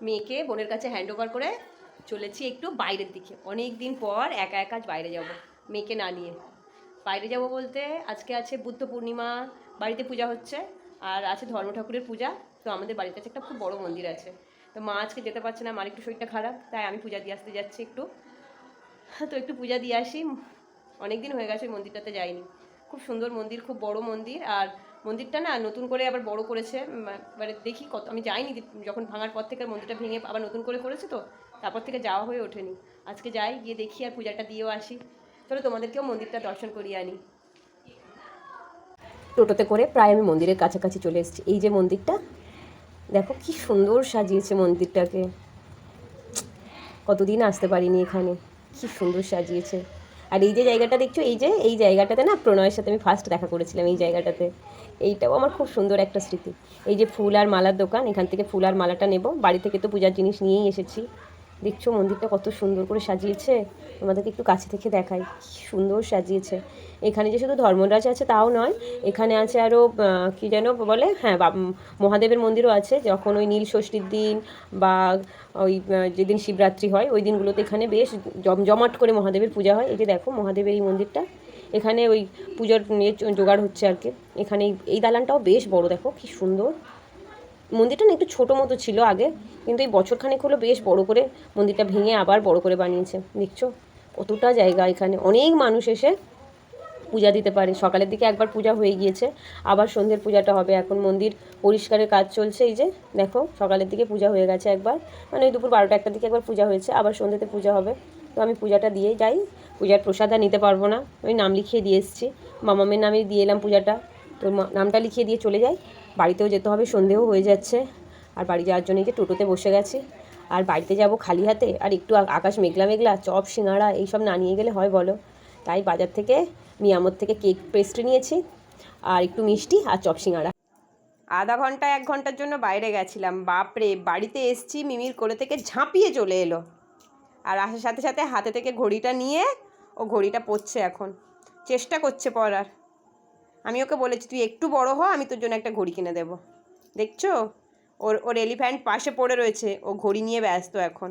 মেয়েকে বোনের কাছে হ্যান্ড ওভার করে চলেছি একটু বাইরের দিকে। অনেক দিন পর একা একা বাইরে যাব, মেয়েকে না নিয়ে। বাইরে যাব বলতে আজকে আছে বুদ্ধ পূর্ণিমা, বাড়িতে পূজা হচ্ছে, আর আছে ধর্ম ঠাকুরের পূজা। তো আমাদের বাড়ির কাছে একটা খুব বড় মন্দির আছে। তো মা আজকে যেতে পারছে না, মার একটু শরীরটা খারাপ, তাই আমি পূজা দিয়ে আসতে যাচ্ছি একটু। তো একটু পূজা দিয়ে আসি, অনেক দিন হয়ে গেছে ওই মন্দিরটাতে যাইনি। খুব সুন্দর মন্দির, খুব বড় মন্দির। আর মন্দিরটা না নতুন করে আবার বড় করেছে। এবারে দেখি কত, আমি যাইনি যখন ভাঙার পর থেকে মন্দিরটা ভেঙে আবার নতুন করে করেছে, তো তারপর থেকে যাওয়া হয়ে ওঠেনি। আজকে যাই, গিয়ে দেখি আর পূজাটা দিয়েও আসি। চলো তোমাদেরকেও মন্দিরটা দর্শন করিয়ে আনি। টোটোতে করে প্রায় আমি মন্দিরের কাছাকাছি চলে এসেছি। এই যে মন্দিরটা, দেখো কি সুন্দর সাজিয়েছে মন্দিরটাকে। কতদিন আসতে পারিনি এখানে, কি সুন্দর সাজিয়েছে। আর এই যে জায়গাটা দেখছো, এই জায়গাটাতে না প্রণয়ের সাথে আমি ফার্স্ট দেখা করেছিলাম এই জায়গাটাতে। এইটাও আমার খুব সুন্দর একটা স্মৃতি। এই যে ফুল আর মালার দোকান, এখান থেকে ফুল আর মালাটা নেব। বাড়ি থেকে তো পূজার জিনিস নিয়েই এসেছি। দেখছো মন্দিরটা কত সুন্দর করে সাজিয়েছে, তোমাদেরকে একটু কাছে থেকে দেখাই, কি সুন্দর সাজিয়েছে। এখানে যে শুধু ধর্মরাজ আছে তাও নয়, এখানে আছে আরও কী যেন বলে, হ্যাঁ মহাদেবের মন্দিরও আছে। যখন ওই নীল ষষ্ঠীর দিন বা ওই যেদিন শিবরাত্রি হয় ওই দিনগুলোতে এখানে বেশ জমজমাট করে মহাদেবের পূজা হয়। এই যে দেখো মহাদেবের এই মন্দিরটা, এখানে ওই পুজোর জোগাড় হচ্ছে আর কি। এখানে এই দালানটাও বেশ বড়, দেখো কি সুন্দর। মন্দিরটা না একটু ছোটো মতো ছিল আগে, কিন্তু এই বছরখানেক হলো বেশ বড় করে মন্দিরটা ভেঙে আবার বড় করে বানিয়েছে। দেখছো কতটা জায়গা, এখানে অনেক মানুষ এসে পূজা দিতে পারে। সকালের দিকে একবার পূজা হয়ে গিয়েছে, আবার সন্ধ্যের পূজাটা হবে। এখন মন্দির পরিষ্কারের কাজ চলছে। এই যে দেখো সকালের দিকে পূজা হয়ে গেছে একবার, মানে ওই দুপুর 12টা-1টার দিকে একবার পূজা হয়েছে, আবার সন্ধ্যেতে পূজা হবে। তো আমি পূজাটা দিয়ে যাই। পূজার প্রসাদ আর নিতে পারবো না, ওই নাম লিখিয়ে দিয়ে এসেছি, মামামের নামে দিয়ে এলাম পূজাটা। তো নামটা লিখিয়ে দিয়ে চলে যাই। বাড়িতেও যেতে হবে, সন্ধেও হয়ে যাচ্ছে। আর বাড়ি যাওয়ার জন্য এই যে টোটোতে বসে গেছি। আর বাড়িতে যাব খালি হাতে, আর একটু আকাশ মেঘলা মেঘলা, চপ সিঙাড়া এইসব না নিয়ে গেলে হয় বলো। তাই বাজার থেকে মিয়ামোর থেকে কেক পেস্ট্রি নিয়েছি, আর একটু মিষ্টি আর চপ সিঙাড়া। আধা ঘন্টা 1 ঘন্টার জন্য বাইরে গেছিলাম, বাপরে বাড়িতে এসছি মিমির কোলে থেকে ঝাঁপিয়ে চলে এলো। আর আসার সাথে সাথে হাতে থেকে ঘড়িটা নিয়ে ও ঘড়িটা পরছে এখন, চেষ্টা করছে পরার। আমি ওকে বলেছি তুই একটু বড় হ, আমি তোর জন্য একটা ঘড়ি কিনে দেবো। দেখছো ওর এলিফ্যান্ট পাশে পড়ে রয়েছে, ও ঘড়ি নিয়ে ব্যস্ত এখন।